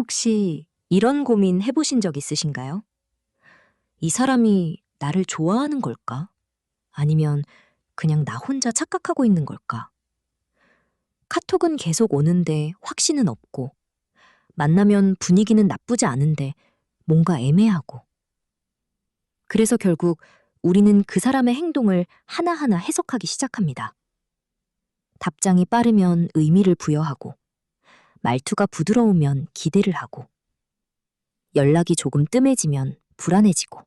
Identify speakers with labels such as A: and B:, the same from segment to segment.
A: 혹시 이런 고민 해보신 적 있으신가요? 이 사람이 나를 좋아하는 걸까? 아니면 그냥 나 혼자 착각하고 있는 걸까? 카톡은 계속 오는데 확신은 없고, 만나면 분위기는 나쁘지 않은데 뭔가 애매하고. 그래서 결국 우리는 그 사람의 행동을 하나하나 해석하기 시작합니다. 답장이 빠르면 의미를 부여하고, 말투가 부드러우면 기대를 하고, 연락이 조금 뜸해지면 불안해지고.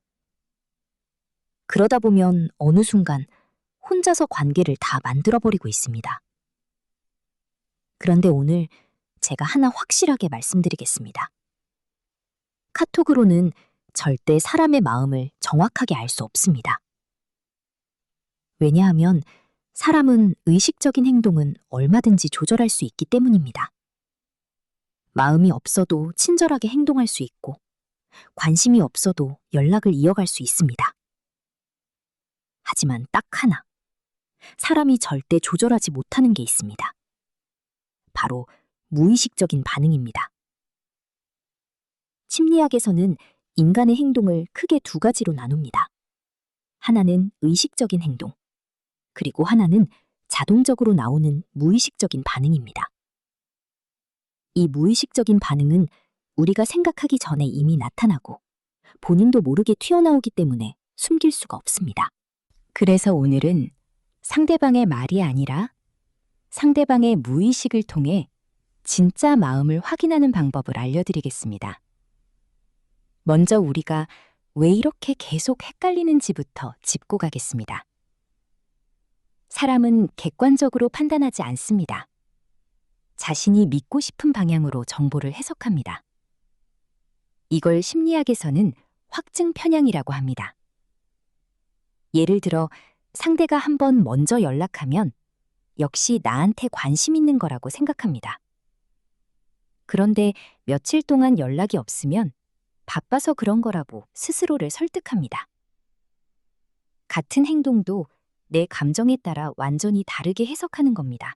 A: 그러다 보면 어느 순간 혼자서 관계를 다 만들어버리고 있습니다. 그런데 오늘 제가 하나 확실하게 말씀드리겠습니다. 카톡으로는 절대 사람의 마음을 정확하게 알 수 없습니다. 왜냐하면 사람은 의식적인 행동은 얼마든지 조절할 수 있기 때문입니다. 마음이 없어도 친절하게 행동할 수 있고, 관심이 없어도 연락을 이어갈 수 있습니다. 하지만 딱 하나, 사람이 절대 조절하지 못하는 게 있습니다. 바로 무의식적인 반응입니다. 심리학에서는 인간의 행동을 크게 두 가지로 나눕니다. 하나는 의식적인 행동, 그리고 하나는 자동적으로 나오는 무의식적인 반응입니다. 이 무의식적인 반응은 우리가 생각하기 전에 이미 나타나고 본인도 모르게 튀어나오기 때문에 숨길 수가 없습니다.
B: 그래서 오늘은 상대방의 말이 아니라 상대방의 무의식을 통해 진짜 마음을 확인하는 방법을 알려드리겠습니다. 먼저 우리가 왜 이렇게 계속 헷갈리는지부터 짚고 가겠습니다. 사람은 객관적으로 판단하지 않습니다. 자신이 믿고 싶은 방향으로 정보를 해석합니다. 이걸 심리학에서는 확증 편향이라고 합니다. 예를 들어 상대가 한번 먼저 연락하면 역시 나한테 관심 있는 거라고 생각합니다. 그런데 며칠 동안 연락이 없으면 바빠서 그런 거라고 스스로를 설득합니다. 같은 행동도 내 감정에 따라 완전히 다르게 해석하는 겁니다.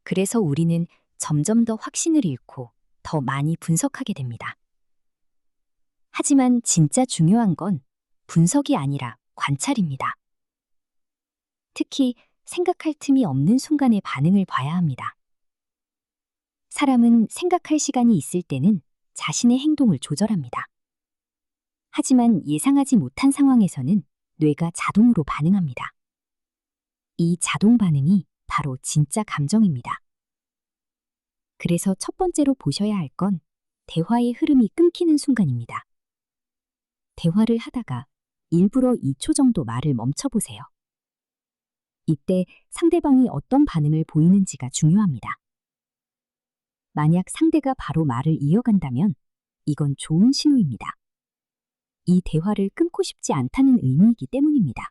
B: 그래서 우리는 점점 더 확신을 잃고 더 많이 분석하게 됩니다. 하지만 진짜 중요한 건 분석이 아니라 관찰입니다. 특히 생각할 틈이 없는 순간의 반응을 봐야 합니다. 사람은 생각할 시간이 있을 때는 자신의 행동을 조절합니다. 하지만 예상하지 못한 상황에서는 뇌가 자동으로 반응합니다. 이 자동 반응이 바로 진짜 감정입니다. 그래서 첫 번째로 보셔야 할 건 대화의 흐름이 끊기는 순간입니다. 대화를 하다가 일부러 2초 정도 말을 멈춰보세요. 이때 상대방이 어떤 반응을 보이는지가 중요합니다. 만약 상대가 바로 말을 이어간다면 이건 좋은 신호입니다. 이 대화를 끊고 싶지 않다는 의미이기 때문입니다.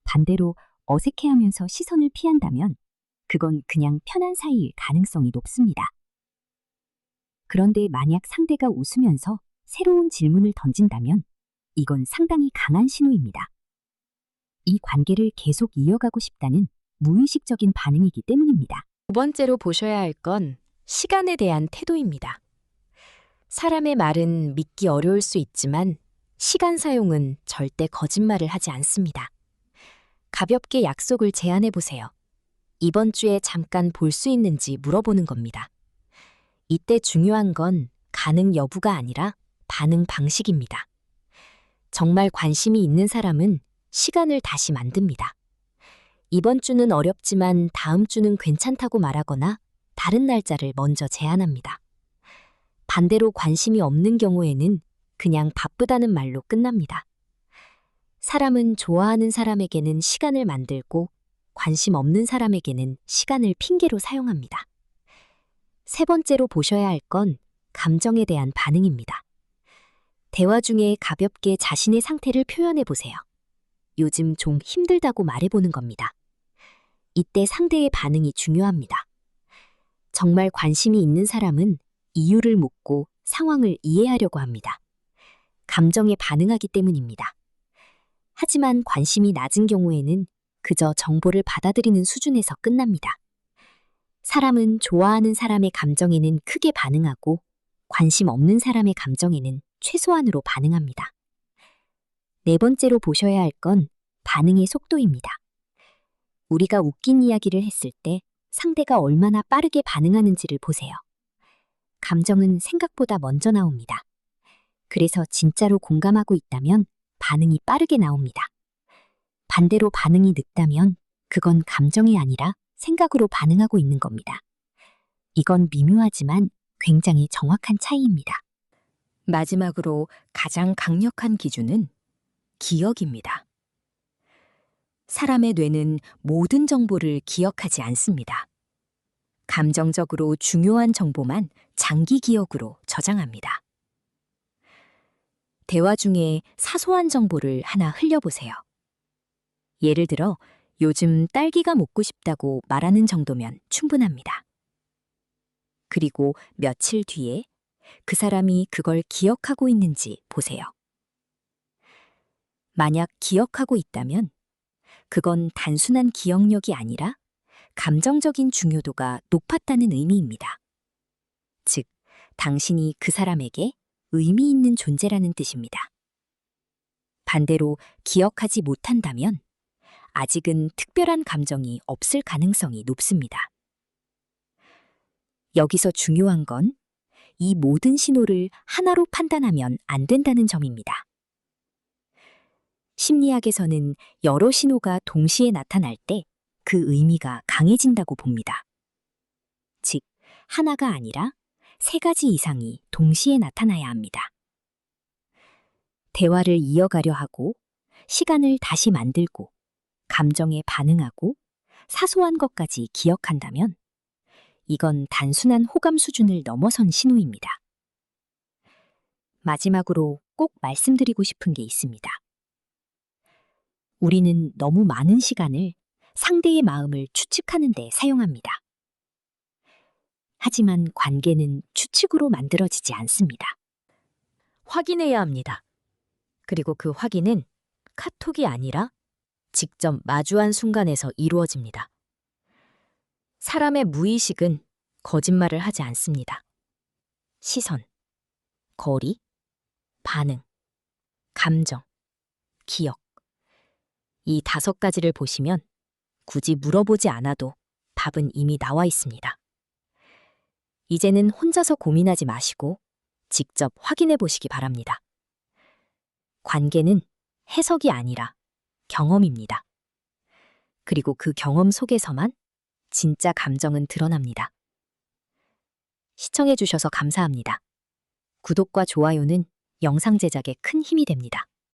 B: 반대로 어색해하면서 시선을 피한다면 그건 그냥 편한 사이일 가능성이 높습니다. 그런데 만약 상대가 웃으면서 새로운 질문을 던진다면 이건 상당히 강한 신호입니다. 이 관계를 계속 이어가고 싶다는 무의식적인 반응이기 때문입니다.
A: 두 번째로 보셔야 할 건 시간에 대한 태도입니다. 사람의 말은 믿기 어려울 수 있지만 시간 사용은 절대 거짓말을 하지 않습니다. 가볍게 약속을 제안해 보세요. 이번 주에 잠깐 볼 수 있는지 물어보는 겁니다. 이때 중요한 건 가능 여부가 아니라 반응 방식입니다. 정말 관심이 있는 사람은 시간을 다시 만듭니다. 이번 주는 어렵지만 다음 주는 괜찮다고 말하거나 다른 날짜를 먼저 제안합니다. 반대로 관심이 없는 경우에는 그냥 바쁘다는 말로 끝납니다. 사람은 좋아하는 사람에게는 시간을 만들고 관심 없는 사람에게는 시간을 핑계로 사용합니다. 세 번째로 보셔야 할 건 감정에 대한 반응입니다. 대화 중에 가볍게 자신의 상태를 표현해 보세요. 요즘 좀 힘들다고 말해보는 겁니다. 이때 상대의 반응이 중요합니다. 정말 관심이 있는 사람은 이유를 묻고 상황을 이해하려고 합니다. 감정에 반응하기 때문입니다. 하지만 관심이 낮은 경우에는 그저 정보를 받아들이는 수준에서 끝납니다.
B: 사람은 좋아하는 사람의 감정에는 크게 반응하고 관심 없는 사람의 감정에는 최소한으로 반응합니다. 네 번째로 보셔야 할 건 반응의 속도입니다. 우리가 웃긴 이야기를 했을 때 상대가 얼마나 빠르게 반응하는지를 보세요. 감정은 생각보다 먼저 나옵니다. 그래서 진짜로 공감하고 있다면 반응이 빠르게 나옵니다. 반대로 반응이 늦다면 그건 감정이 아니라 생각으로 반응하고 있는 겁니다. 이건 미묘하지만 굉장히 정확한 차이입니다.
A: 마지막으로 가장 강력한 기준은 기억입니다. 사람의 뇌는 모든 정보를 기억하지 않습니다. 감정적으로 중요한 정보만 장기 기억으로 저장합니다. 대화 중에 사소한 정보를 하나 흘려보세요. 예를 들어, 요즘 딸기가 먹고 싶다고 말하는 정도면 충분합니다. 그리고 며칠 뒤에 그 사람이 그걸 기억하고 있는지 보세요. 만약 기억하고 있다면 그건 단순한 기억력이 아니라 감정적인 중요도가 높았다는 의미입니다. 즉, 당신이 그 사람에게 의미 있는 존재라는 뜻입니다. 반대로 기억하지 못한다면 아직은 특별한 감정이 없을 가능성이 높습니다. 여기서 중요한 건 이 모든 신호를 하나로 판단하면 안 된다는 점입니다. 심리학에서는 여러 신호가 동시에 나타날 때 그 의미가 강해진다고 봅니다. 즉, 하나가 아니라 세 가지 이상이 동시에 나타나야 합니다. 대화를 이어가려 하고, 시간을 다시 만들고, 감정에 반응하고, 사소한 것까지 기억한다면 이건 단순한 호감 수준을 넘어선 신호입니다. 마지막으로 꼭 말씀드리고 싶은 게 있습니다. 우리는 너무 많은 시간을 상대의 마음을 추측하는 데 사용합니다. 하지만 관계는 추측으로 만들어지지 않습니다. 확인해야 합니다. 그리고 그 확인은 카톡이 아니라 직접 마주한 순간에서 이루어집니다. 사람의 무의식은 거짓말을 하지 않습니다. 시선, 거리, 반응, 감정, 기억. 이 5가지를 보시면 굳이 물어보지 않아도 답은 이미 나와 있습니다. 이제는 혼자서 고민하지 마시고 직접 확인해 보시기 바랍니다. 관계는 해석이 아니라 경험입니다. 그리고 그 경험 속에서만 진짜 감정은 드러납니다. 시청해 주셔서 감사합니다. 구독과 좋아요는 영상 제작에 큰 힘이 됩니다.